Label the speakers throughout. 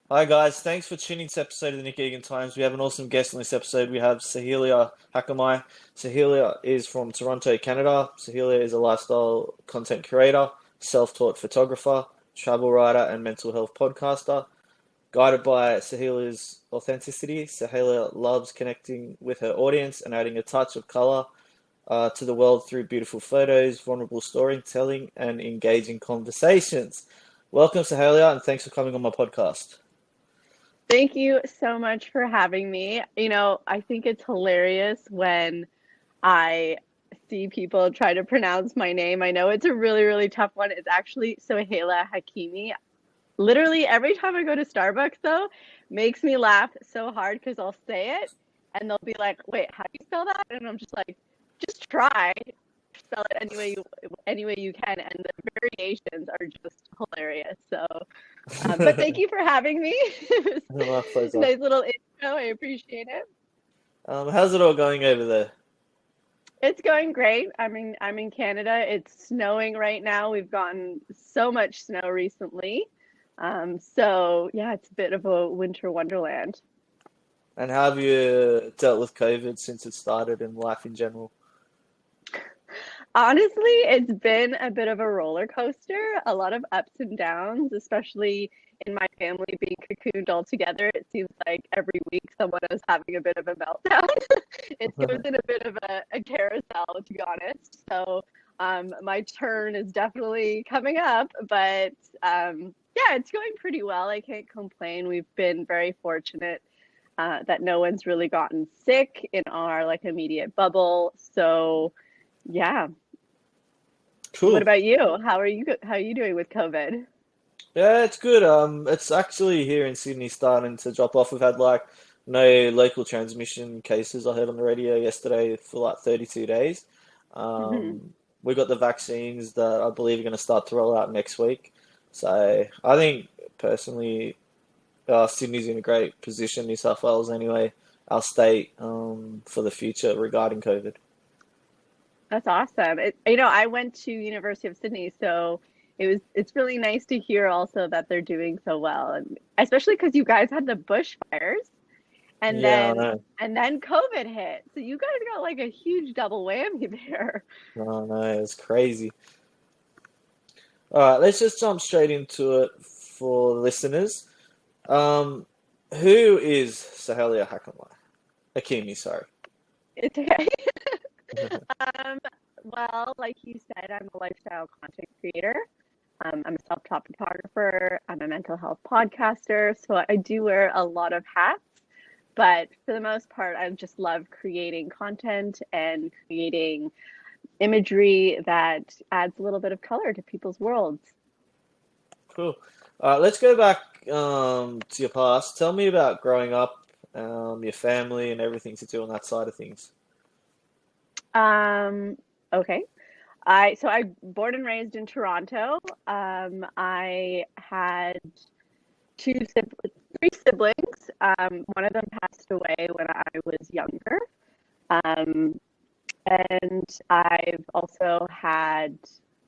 Speaker 1: Hi guys, thanks for tuning to this episode of the Nick Egan Times. We have an awesome guest on this episode. We have Soheila Hakimi. Soheila is from Toronto, Canada. Soheila is a lifestyle content creator, self-taught photographer, travel writer, and mental health podcaster. Guided by Soheila's authenticity, Soheila loves connecting with her audience and adding a touch of color to the world through beautiful photos, vulnerable storytelling, and engaging conversations. Welcome, Soheila, and thanks for coming on my podcast.
Speaker 2: Thank you so much for having me. I think it's hilarious when I see people try to pronounce my name. I know it's a really, really tough one. It's actually Soheila Hakimi. Literally every time I go to Starbucks, though, makes me laugh so hard because I'll say it and they'll be like, "Wait, how do you spell that?" And I'm just like, "Just try. Spell it any way you can." And the variations are just hilarious. But thank you for having me. It
Speaker 1: My
Speaker 2: was a
Speaker 1: pleasure.
Speaker 2: nice little intro. I appreciate it.
Speaker 1: How's it all going over there?
Speaker 2: It's going great. I'm in Canada. It's snowing right now. We've gotten so much snow recently. So yeah, it's a bit of a winter wonderland.
Speaker 1: And how have you dealt with COVID since it started and life in general?
Speaker 2: Honestly, it's been a bit of a roller coaster, a lot of ups and downs, especially in my family being cocooned all together. It seems like every week someone is having a bit of a meltdown. It goes in a bit of a carousel, to be honest. So my turn is definitely coming up, but yeah, it's going pretty well. I can't complain. We've been very fortunate that no one's really gotten sick in our like immediate bubble. So yeah. What
Speaker 1: Cool.
Speaker 2: about you? How are you doing with COVID?
Speaker 1: Yeah, it's good. It's actually here in Sydney starting to drop off. We've had like no local transmission cases. I heard on the radio yesterday for like 32 days.
Speaker 2: Hmm.
Speaker 1: We got the vaccines that I believe are going to start to roll out next week. So I think personally, Sydney's in a great position, New South Wales anyway, our state, for the future regarding COVID.
Speaker 2: That's awesome. I went to University of Sydney, so it's really nice to hear also that they're doing so well, and especially because you guys had the bushfires and
Speaker 1: Yeah, I
Speaker 2: then
Speaker 1: know.
Speaker 2: and then COVID hit. So you guys got like a huge double whammy there.
Speaker 1: I know, it's crazy. All right, let's just jump straight into it for the listeners. Um, who is Soheila Hakimi? Hakimi, sorry.
Speaker 2: It's okay. Um, well, like you said, I'm a lifestyle content creator. I'm a self-taught photographer. I'm a mental health podcaster. So I do wear a lot of hats, but for the most part, I just love creating content and creating imagery that adds a little bit of color to people's worlds.
Speaker 1: Cool. All right, let's go back to your past. Tell me about growing up, your family, and everything to do on that side of things.
Speaker 2: Um, okay. I born and raised in Toronto. I had three siblings. One of them passed away when I was younger. Um, and I've also had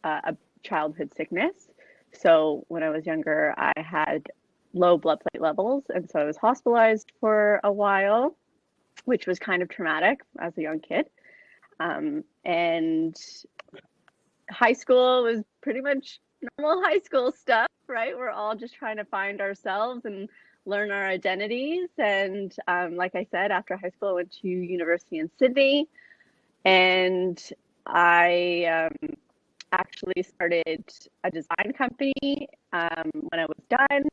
Speaker 2: a childhood sickness. So when I was younger, I had low blood platelet levels, and so I was hospitalized for a while, which was kind of traumatic as a young kid. And high school was pretty much normal high school stuff, right? We're all just trying to find ourselves and learn our identities. And like I said, after high school, I went to university in Sydney, and I actually started a design company when I was done.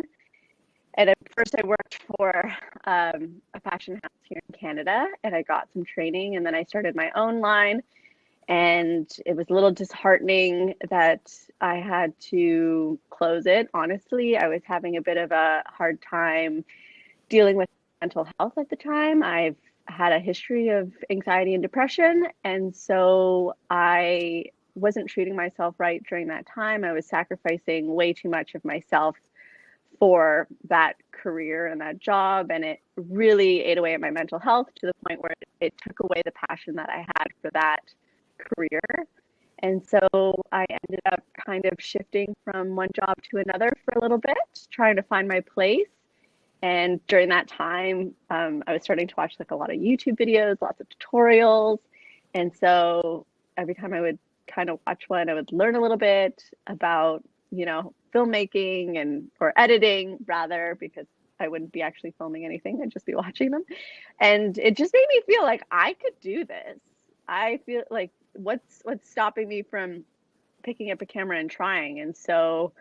Speaker 2: And at first, I worked for a fashion house here in Canada, and I got some training, and then I started my own line. And it was a little disheartening that I had to close it. Honestly, I was having a bit of a hard time dealing with mental health at the time. I've had a history of anxiety and depression, and so I wasn't treating myself right during that time. I was sacrificing way too much of myself for that career and that job, and it really ate away at my mental health to the point where it took away the passion that I had for that career. And so I ended up kind of shifting from one job to another for a little bit, trying to find my place. And during that time, I was starting to watch like a lot of YouTube videos, lots of tutorials. And so every time I would kind of watch one, I would learn a little bit about, filmmaking and or editing rather, because I wouldn't be actually filming anything, I'd just be watching them. And it just made me feel like I could do this. I feel like what's stopping me from picking up a camera and trying? And so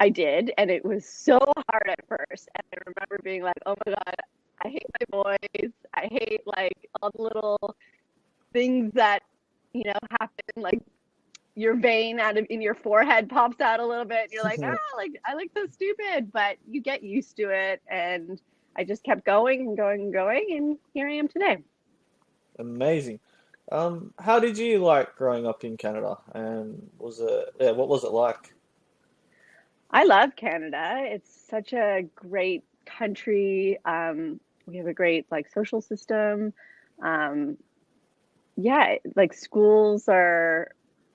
Speaker 2: I did, and it was so hard at first. And I remember being like, "Oh my God, I hate my voice. I hate like all the little things that happen, like your vein in your forehead pops out a little bit, and you're like, like I look so stupid." But you get used to it, and I just kept going and going and going, and here I am today.
Speaker 1: Amazing. How did you like growing up in Canada? And what was it like?
Speaker 2: I love Canada. It's such a great country. We have a great like social system. Um, yeah, like schools are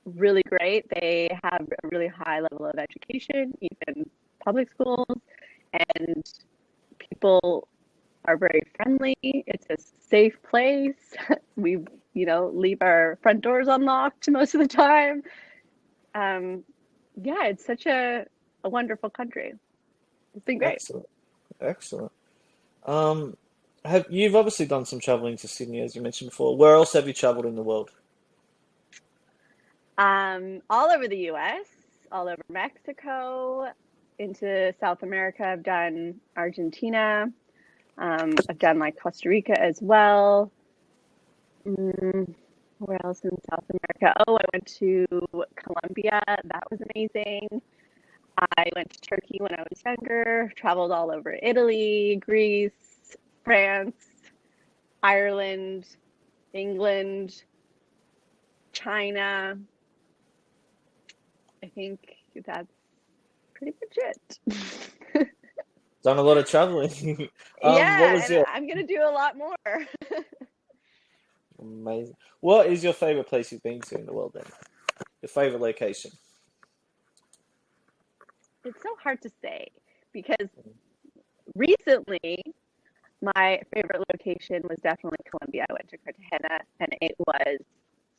Speaker 2: really great. They have a really high level of education, even public schools, and people are very friendly. It's a safe place. We, leave our front doors unlocked most of the time. Um, yeah, it's such a wonderful country. It's been great.
Speaker 1: Excellent. Excellent. Um, you've obviously done some traveling to Sydney, as you mentioned before. Where else have you traveled in the world?
Speaker 2: All over the US, all over Mexico, into South America. I've done Argentina. I've done like Costa Rica as well. Where else in South America? Oh, I went to Colombia. That was amazing. I went to Turkey when I was younger, traveled all over Italy, Greece, France, Ireland, England, China. I think that's pretty much it.
Speaker 1: Done a lot of traveling. What
Speaker 2: Yeah,
Speaker 1: was
Speaker 2: and
Speaker 1: your
Speaker 2: I'm gonna do a lot more.
Speaker 1: amazing? What is your favorite place you've been to in the world then? Your favorite location?
Speaker 2: It's so hard to say because recently my favorite location was definitely Colombia. I went to Cartagena and it was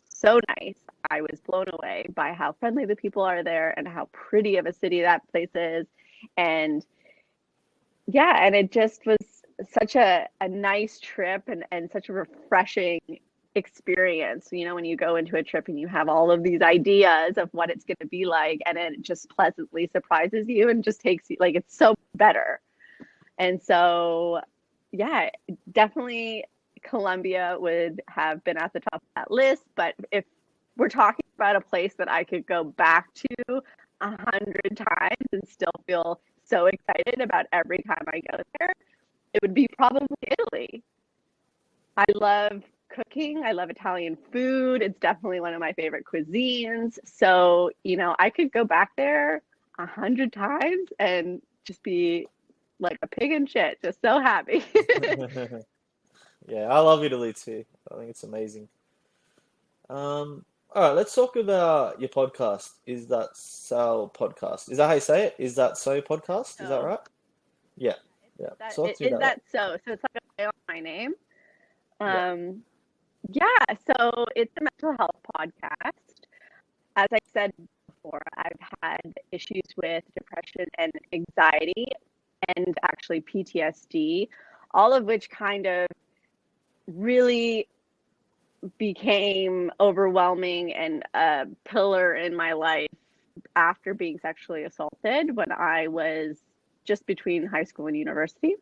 Speaker 2: so nice. I was blown away by how friendly the people are there and how pretty of a city that place is. And yeah, and it just was such a nice trip and such a refreshing experience. When you go into a trip and you have all of these ideas of what it's going to be like, and it just pleasantly surprises you and just takes you like it's so better. And so, yeah, definitely Colombia would have been at the top of that list. But if we're talking about a place that I could go back to 100 times and still feel so excited about every time I go there, it would be probably Italy. I love cooking. I love Italian food. It's definitely one of my favorite cuisines. So, I could go back there 100 times and just be like a pig in shit, just so happy.
Speaker 1: Yeah, I love Italy too. I think it's amazing. All right, let's talk about your podcast. Is that so podcast? Is that how you say it? Is that so podcast? Is that
Speaker 2: So
Speaker 1: right? Yeah, yeah.
Speaker 2: that
Speaker 1: Talk to me
Speaker 2: is
Speaker 1: about that.
Speaker 2: that so? So it's like a play on my name.
Speaker 1: Yeah.
Speaker 2: Um, yeah, so it's a mental health podcast. As I said before, I've had issues with depression and anxiety and actually PTSD, all of which kind of really became overwhelming and a pillar in my life after being sexually assaulted when I was just between high school and university.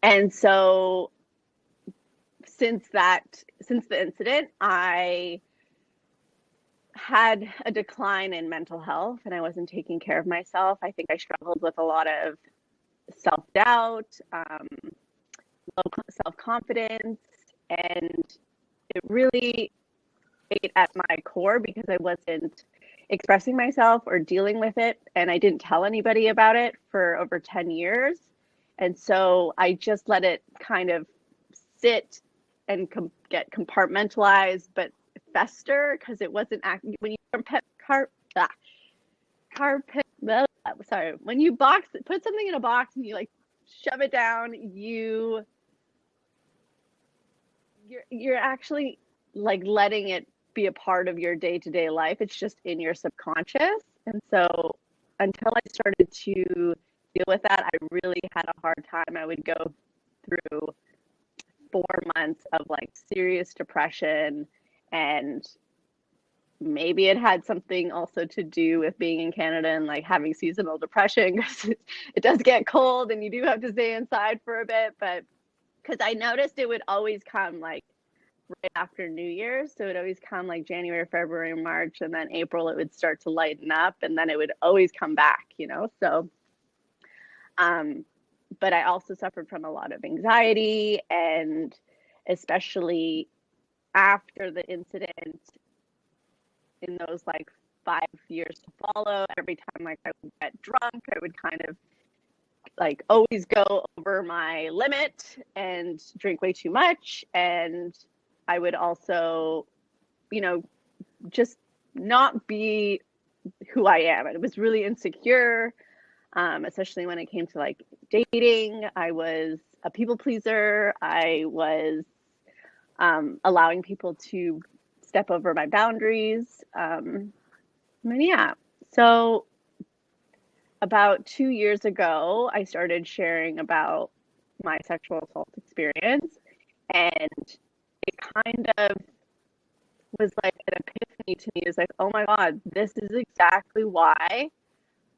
Speaker 2: And so since the incident, I had a decline in mental health and I wasn't taking care of myself. I think I struggled with a lot of self doubt, low self confidence, and it really ate at my core because I wasn't expressing myself or dealing with it. And I didn't tell anybody about it for over 10 years. And so I just let it kind of sit and get compartmentalized, but fester because it wasn't acting. When you carpet, sorry, when you put something in a box and you like shove it down, you're actually like letting it be a part of your day-to-day life. It's just in your subconscious. And so until I started to deal with that, I really had a hard time. I would go through 4 months of like serious depression, and maybe it had something also to do with being in Canada and like having seasonal depression, because it does get cold and you do have to stay inside for a bit. But because I noticed it would always come like right after New Year's. So it would always come like January, February, March, and then April it would start to lighten up, and then it would always come back, you know? So, but I also suffered from a lot of anxiety, and especially after the incident, in those like 5 years to follow, every time like I would get drunk, I would kind of like always go over my limit and drink way too much. And I would also, you know, just not be who I am. I was really insecure, especially when it came to like dating. I was a people pleaser. I was allowing people to step over my boundaries. Yeah. So about 2 years ago, I started sharing about my sexual assault experience, and it kind of was like an epiphany to me. It's like, oh my God, this is exactly why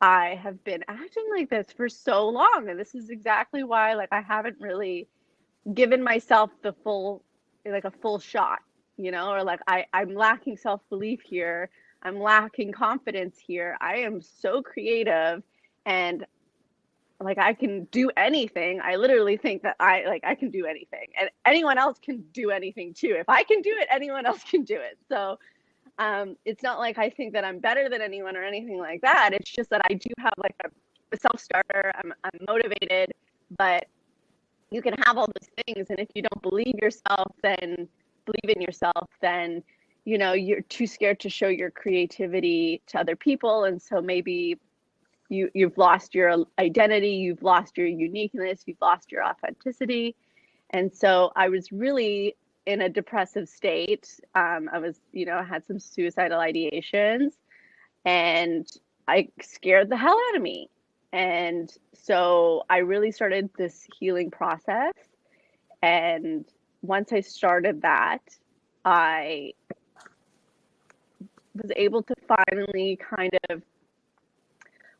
Speaker 2: I have been acting like this for so long. And this is exactly why like I haven't really given myself the full, like a full shot, you know, or like I'm lacking self-belief here. I'm lacking confidence here. I am so creative, and like I can do anything. I literally think that I can do anything, and anyone else can do anything too. If I can do it, anyone else can do it. So it's not like I think that I'm better than anyone or anything like that. It's just that I do have like a self-starter. I'm motivated, but you can have all those things, and if you don't believe in yourself, then you know you're too scared to show your creativity to other people, and so maybe you've lost your identity, you've lost your uniqueness, you've lost your authenticity. And so I was really in a depressive state. I was, you know, I had some suicidal ideations, and I scared the hell out of me. And so I really started this healing process. And once I started that, I was able to finally kind of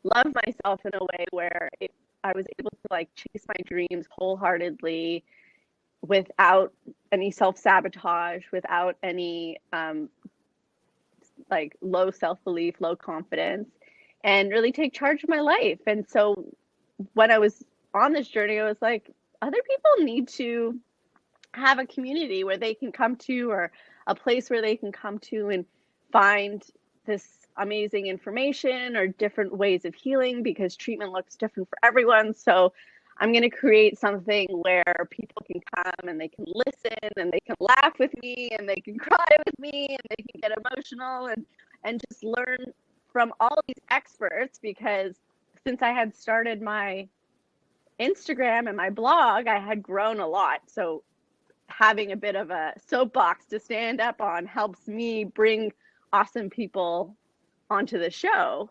Speaker 2: love myself in a way where I was able to like chase my dreams wholeheartedly without any self-sabotage, without any like low self-belief, low confidence, and really take charge of my life. And so when I was on this journey, I was like, other people need to have a community where they can come to, or a place where they can come to and find this amazing information or different ways of healing, because treatment looks different for everyone. So I'm going to create something where people can come and they can listen and they can laugh with me and they can cry with me and they can get emotional and just learn from all these experts. Because since I had started my Instagram and my blog, I had grown a lot. So having a bit of a soapbox to stand up on helps me bring awesome people onto the show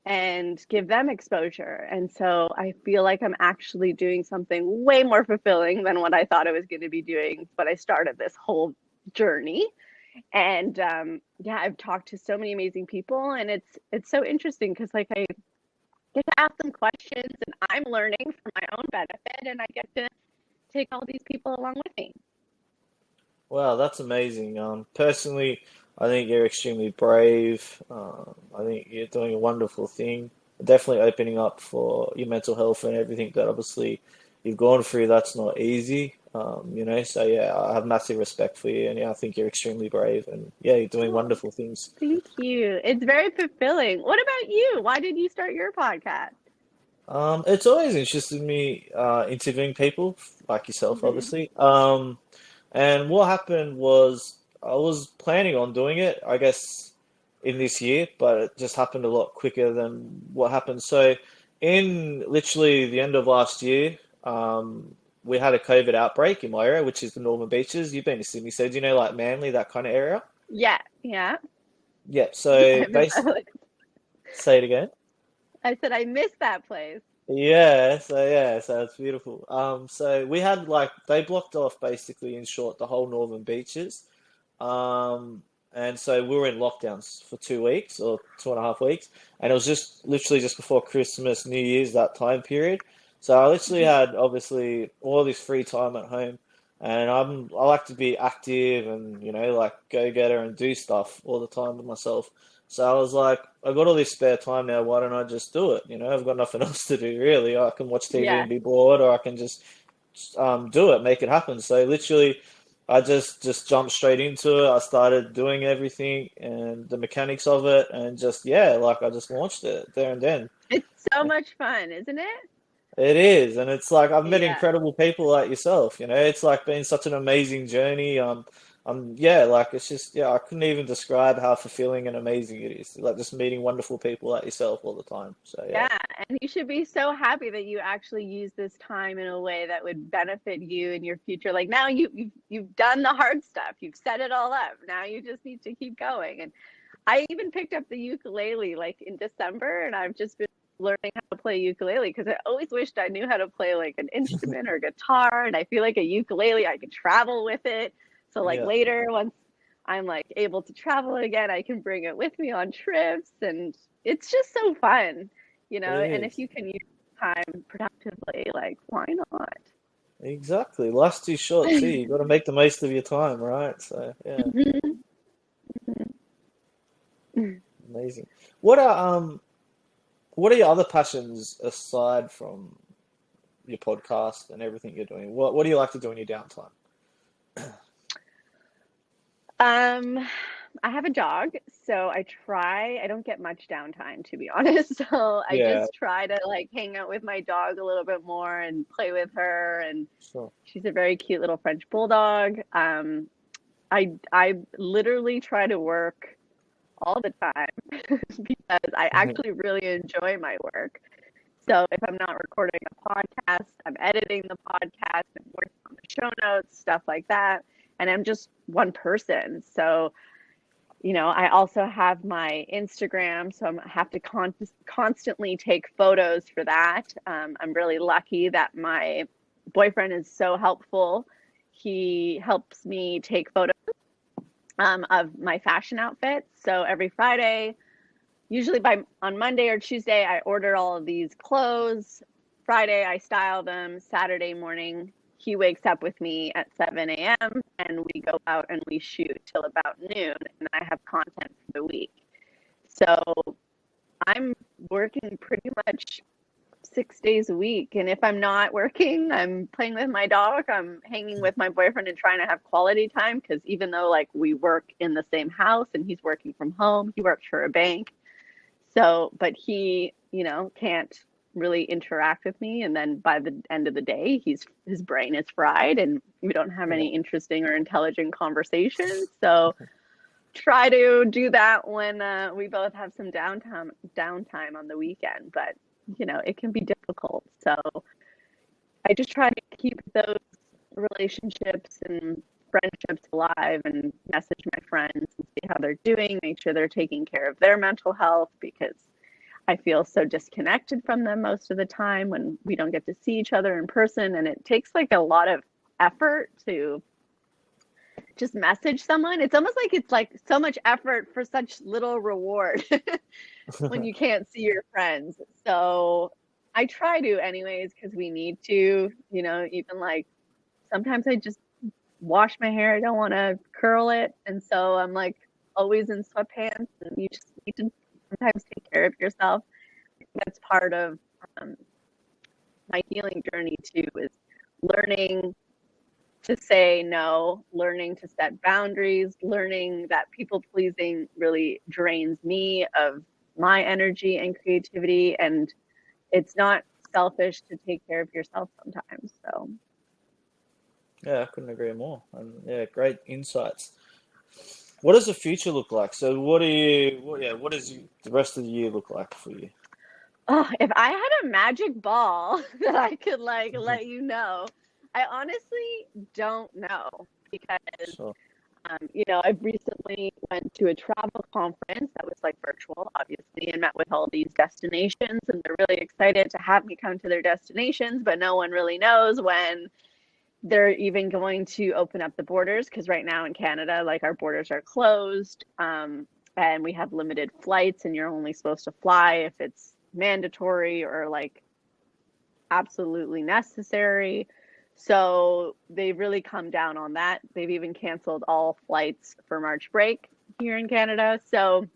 Speaker 2: and give them exposure. And so I feel like I'm actually doing something way more fulfilling than what I thought I was going to be doing when I started this whole journey. And yeah, I've talked to so many amazing people, and it's so interesting because like I get to ask them questions, and I'm learning for my own benefit, and I get to take all these people along with me.
Speaker 1: Wow, that's amazing. Personally, I think you're extremely brave. I think you're doing a wonderful thing. Definitely opening up for your mental health and everything that obviously you've gone through. That's not easy. So yeah, I have massive respect for you, and yeah, I think you're extremely brave, and yeah, you're doing
Speaker 2: Oh,
Speaker 1: wonderful things.
Speaker 2: thank you. It's very fulfilling. What about you? Why did you start your podcast?
Speaker 1: It's always interested me interviewing people like yourself,
Speaker 2: Hmm.
Speaker 1: obviously. And what happened was I was planning on doing it, I guess, in this year, but it just happened a lot quicker than what happened. So, in literally the end of last year, we had a COVID outbreak in my area, which is the Northern Beaches. You've been to Sydney, so do you know like Manly, that kind of area?
Speaker 2: Yeah, yeah.
Speaker 1: Yep. So
Speaker 2: I miss that place.
Speaker 1: say it again.
Speaker 2: I said I miss that place.
Speaker 1: So it's beautiful. So we had like they blocked off basically in short the whole Northern Beaches. Um, and so we were in lockdowns for 2 weeks or 2.5 weeks, and it was just literally just before Christmas, New Year's, that time period. So I literally
Speaker 2: Mhm.
Speaker 1: had obviously all this free time at home, and I like to be active and like go getter and do stuff all the time with myself. So I was like, I got all this spare time now. Why don't I just do it? I've got nothing else to do really. I can watch TV
Speaker 2: Yeah,
Speaker 1: and be bored, or I can just do it, make it happen. So literally, I just jumped straight into it. I started doing everything and the mechanics of it, and just yeah, like I just launched it there and then.
Speaker 2: it's so much fun, isn't it?
Speaker 1: It is, and it's like I've met
Speaker 2: Yeah.
Speaker 1: incredible people like yourself. It's like been such an amazing journey. Yeah, like it's just yeah, I couldn't even describe how fulfilling and amazing it is. Like just meeting wonderful people like yourself all the time. So yeah,
Speaker 2: Yeah, and you should be so happy that you actually use this time in a way that would benefit you in your future. Like now you've done the hard stuff. You've set it all up. Now you just need to keep going. And I even picked up the ukulele like in December, and I've just been learning how to play ukulele because I always wished I knew how to play like an instrument or guitar. And I feel like a ukulele, I could travel with it. So like
Speaker 1: yeah,
Speaker 2: later, once I'm like able to travel again, I can bring it with me on trips, and it's just so fun,
Speaker 1: it
Speaker 2: And if
Speaker 1: is
Speaker 2: you can use time productively, like why not?
Speaker 1: exactly. Life's too short too. You got to make the most of your time, right? So yeah,
Speaker 2: Mhm.
Speaker 1: amazing. What are what are your other passions aside from your podcast and everything you're doing? What do you like to do in your downtime?
Speaker 2: Um, I have a dog, so I don't get much downtime to be honest. So I
Speaker 1: Yeah,
Speaker 2: just try to like hang out with my dog a little bit more and play with her. And
Speaker 1: sure.
Speaker 2: she's a very cute little French bulldog. I literally try to work all the time because I actually really enjoy my work. So if I'm not recording a podcast, I'm editing the podcast, I'm working on the show notes, stuff like that. And I'm just one person. So, I also have my Instagram, so I have to constantly take photos for that. I'm really lucky that my boyfriend is so helpful. He helps me take photos of my fashion outfits. So every Friday, usually by on Monday or Tuesday, I order all of these clothes. Friday, I style them. Saturday morning, he wakes up with me at 7 a.m. and we go out and we shoot till about noon, and I have content for the week. So I'm working pretty much 6 days a week. And if I'm not working, I'm playing with my dog, I'm hanging with my boyfriend and trying to have quality time. Because even though like we work in the same house and he's working from home, he works for a bank, so, but he, can't really interact with me. And then by the end of the day, his brain is fried and we don't have
Speaker 1: Yeah,
Speaker 2: any interesting or intelligent conversations. So try to do that when we both have some downtime on the weekend. But, it can be difficult. So I just try to keep those relationships and friendships alive and message my friends and see how they're doing, make sure they're taking care of their mental health because I feel so disconnected from them most of the time when we don't get to see each other in person. And it takes like a lot of effort to just message someone. It's almost like it's like so much effort for such little reward when you can't see your friends. So I try to anyways because we need to, even like sometimes I just wash my hair. I don't want to curl it. And so I'm like always in sweatpants, and you just need to sometimes take care of yourself. That's part of um, my healing journey too, is learning to say no, learning to set boundaries, learning that people pleasing really drains me of my energy and creativity. And it's not selfish to take care of yourself sometimes. So
Speaker 1: yeah, I couldn't agree more. And yeah, great insights. What does the future look like? So, what do you, what, yeah, what does the rest of the year look like for you?
Speaker 2: Oh, if I had a magic ball that I could like let you know, I honestly don't know because
Speaker 1: Sure.
Speaker 2: I recently went to a travel conference that was like virtual, obviously, and met with all these destinations, and they're really excited to have me come to their destinations, but no one really knows when they're even going to open up the borders because right now in Canada, like our borders are closed, and we have limited flights, and you're only supposed to fly if it's mandatory or like absolutely necessary. So they've really come down on that. They've even canceled all flights for March break here in Canada. So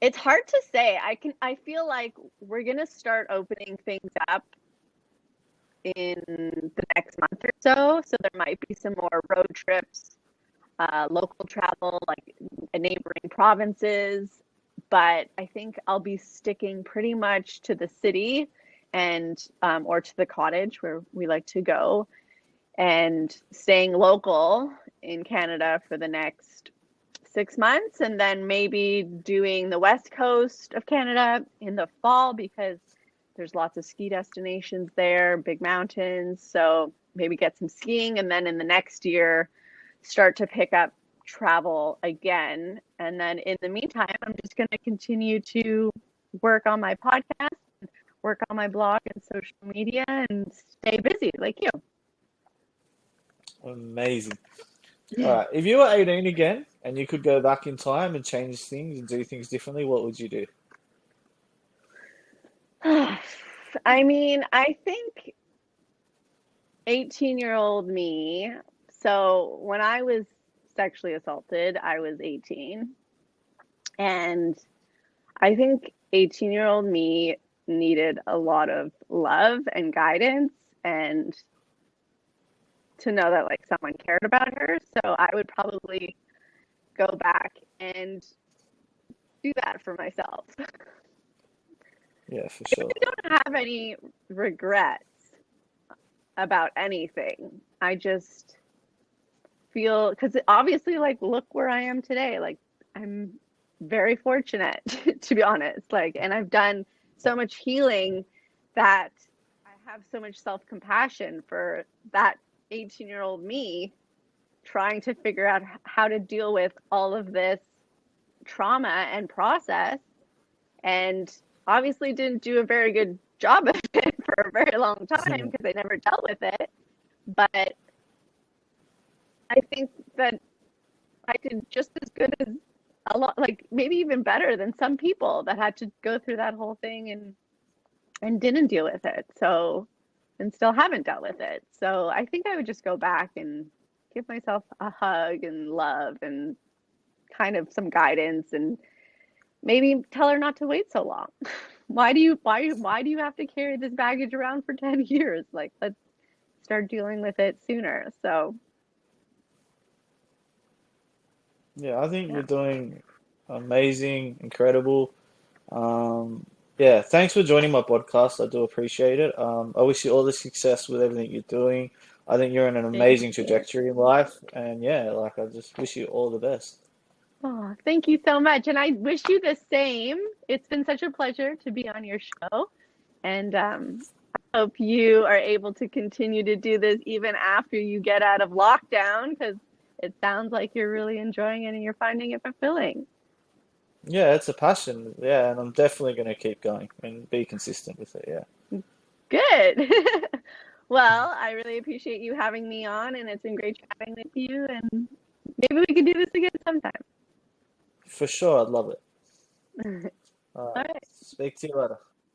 Speaker 2: it's hard to say. I feel like we're gonna start opening things up in the next month or so. So there might be some more road trips, local travel, like neighboring provinces. But I think I'll be sticking pretty much to the city and or to the cottage where we like to go and staying local in Canada for the next 6 months and then maybe doing the west coast of Canada in the fall because there's lots of ski destinations there, big mountains. So maybe get some skiing and then in the next year start to pick up travel again. And then in the meantime, I'm just going to continue to work on my podcast, work on my blog and social media and stay busy like you.
Speaker 1: Amazing. All right. If you were 18 again and you could go back in time and change things and do things differently, what would you do?
Speaker 2: I mean, I think 18-year-old me. So when I was sexually assaulted, I was 18. And I think 18-year-old me needed a lot of love and guidance and to know that like someone cared about her. So I would probably go back and do that for myself. I
Speaker 1: Yeah, for
Speaker 2: really
Speaker 1: sure.
Speaker 2: don't have any regrets about anything. I just feel because obviously like look where I am today. Like I'm very fortunate to be honest. Like and I've done so much healing that I have so much self-compassion for that 18-year-old me trying to figure out how to deal with all of this trauma and process and obviously didn't do a very good job of it for a very long time because I never dealt with it. But I think that I did just as good as a lot, like maybe even better than some people that had to go through that whole thing and didn't deal with it. So and still haven't dealt with it. So I think I would just go back and give myself a hug and love and kind of some guidance and maybe tell her not to wait so long. Why do you have to carry this baggage around for 10 years? Like let's start dealing with it sooner. So
Speaker 1: Yeah, I think you're
Speaker 2: yeah.
Speaker 1: doing amazing, incredible. Um, yeah, thanks for joining my podcast. I do appreciate it. I wish you all the success with everything you're doing. I think you're in an
Speaker 2: Thank
Speaker 1: amazing
Speaker 2: you.
Speaker 1: trajectory in life, and yeah, like I just wish you all the best.
Speaker 2: Oh, thank you so much. And I wish you the same. It's been such a pleasure to be on your show. And I hope you are able to continue to do this even after you get out of lockdown because it sounds like you're really enjoying it and you're finding it fulfilling.
Speaker 1: Yeah, it's a passion. Yeah, and I'm definitely going to keep going and be consistent with it. Yeah,
Speaker 2: Good. Well, I really appreciate you having me on, and it's been great chatting with you. And maybe we could do this again sometime.
Speaker 1: for sure. I'd love it.
Speaker 2: All
Speaker 1: All right,
Speaker 2: right.
Speaker 1: speak to you later.